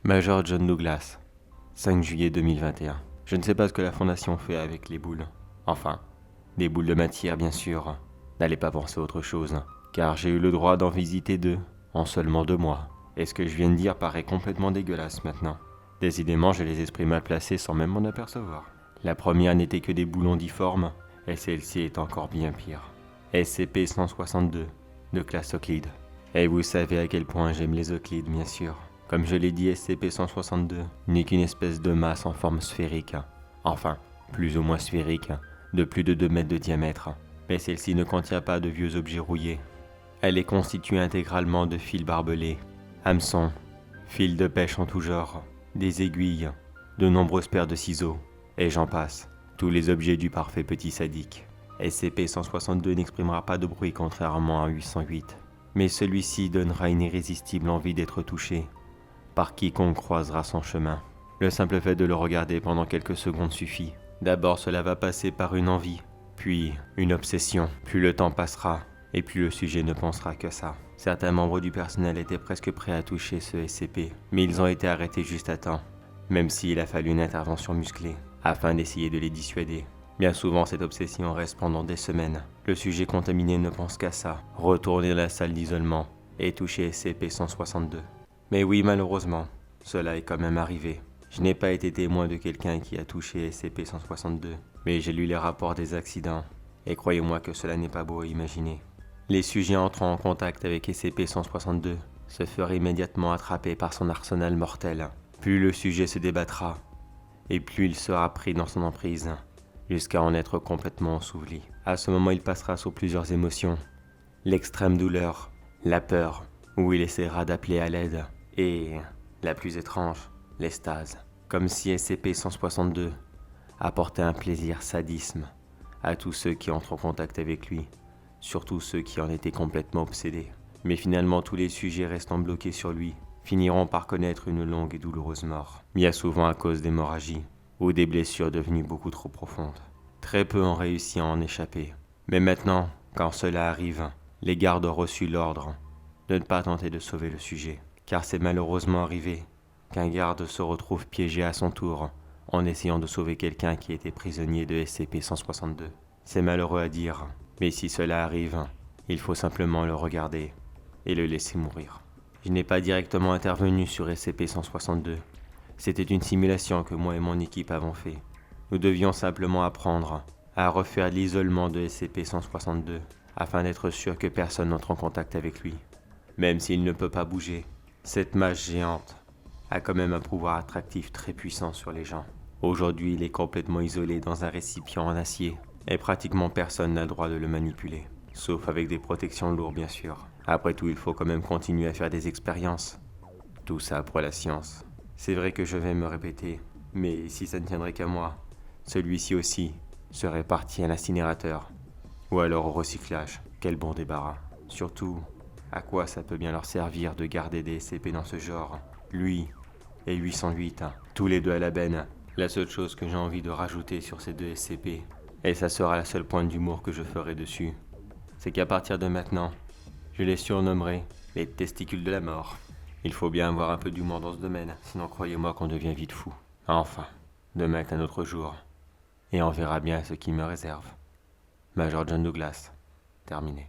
Major John Douglas, 5 juillet 2021. Je ne sais pas ce que la Fondation fait avec les boules. Enfin, des boules de matière bien sûr. N'allez pas penser à autre chose, car j'ai eu le droit d'en visiter 2, en seulement 2 mois. Et ce que je viens de dire paraît complètement dégueulasse maintenant. Décidément, j'ai les esprits mal placés sans même m'en apercevoir. La première n'était que des boulons difformes, et celle-ci est encore bien pire. SCP-162, de classe Euclide. Et vous savez à quel point j'aime les Euclides, bien sûr. Comme je l'ai dit, SCP-162 n'est qu'une espèce de masse en forme sphérique. Enfin, plus ou moins sphérique, de plus de 2 mètres de diamètre. Mais celle-ci ne contient pas de vieux objets rouillés. Elle est constituée intégralement de fils barbelés, hameçons, fils de pêche en tout genre, des aiguilles, de nombreuses paires de ciseaux, et j'en passe, tous les objets du parfait petit sadique. SCP-162 n'exprimera pas de bruit contrairement à 808, mais celui-ci donnera une irrésistible envie d'être touché par quiconque croisera son chemin. Le simple fait de le regarder pendant quelques secondes suffit. D'abord cela va passer par une envie, puis une obsession. Plus le temps passera, et plus le sujet ne pensera que ça. Certains membres du personnel étaient presque prêts à toucher ce SCP, mais ils ont été arrêtés juste à temps, même s'il a fallu une intervention musclée, afin d'essayer de les dissuader. Bien souvent, cette obsession reste pendant des semaines. Le sujet contaminé ne pense qu'à ça, retourner à la salle d'isolement et toucher SCP-162. Mais oui, malheureusement, cela est quand même arrivé. Je n'ai pas été témoin de quelqu'un qui a touché SCP-162, mais j'ai lu les rapports des accidents, et croyez-moi que cela n'est pas beau à imaginer. Les sujets entrant en contact avec SCP-162 se feraient immédiatement attraper par son arsenal mortel. Plus le sujet se débattra, et plus il sera pris dans son emprise, jusqu'à en être complètement enseveli. À ce moment, il passera sous plusieurs émotions. L'extrême douleur, la peur, où il essaiera d'appeler à l'aide, et, la plus étrange, l'extase. Comme si SCP-162 apportait un plaisir sadisme à tous ceux qui entrent en contact avec lui, surtout ceux qui en étaient complètement obsédés. Mais finalement, tous les sujets restant bloqués sur lui finiront par connaître une longue et douloureuse mort, bien souvent à cause d'hémorragies ou des blessures devenues beaucoup trop profondes. Très peu ont réussi à en échapper. Mais maintenant, quand cela arrive, les gardes ont reçu l'ordre de ne pas tenter de sauver le sujet, car c'est malheureusement arrivé qu'un garde se retrouve piégé à son tour en essayant de sauver quelqu'un qui était prisonnier de SCP-162. C'est malheureux à dire, mais si cela arrive, il faut simplement le regarder et le laisser mourir. Je n'ai pas directement intervenu sur SCP-162. C'était une simulation que moi et mon équipe avons fait. Nous devions simplement apprendre à refaire l'isolement de SCP-162 afin d'être sûr que personne n'entre en contact avec lui. Même s'il ne peut pas bouger, cette masse géante a quand même un pouvoir attractif très puissant sur les gens. Aujourd'hui, il est complètement isolé dans un récipient en acier, et pratiquement personne n'a le droit de le manipuler. Sauf avec des protections lourdes, bien sûr. Après tout, il faut quand même continuer à faire des expériences. Tout ça pour la science. C'est vrai que je vais me répéter, mais si ça ne tiendrait qu'à moi, celui-ci aussi serait parti à l'incinérateur. Ou alors au recyclage. Quel bon débarras. Surtout, à quoi ça peut bien leur servir de garder des SCP dans ce genre? Lui et 808, tous les deux à la benne. La seule chose que j'ai envie de rajouter sur ces 2 SCP, et ça sera la seule pointe d'humour que je ferai dessus, c'est qu'à partir de maintenant, je les surnommerai les testicules de la mort. Il faut bien avoir un peu d'humour dans ce domaine, sinon croyez-moi qu'on devient vite fou. Enfin, demain est un autre jour, et on verra bien ce qui me réserve. Major John Douglas, terminé.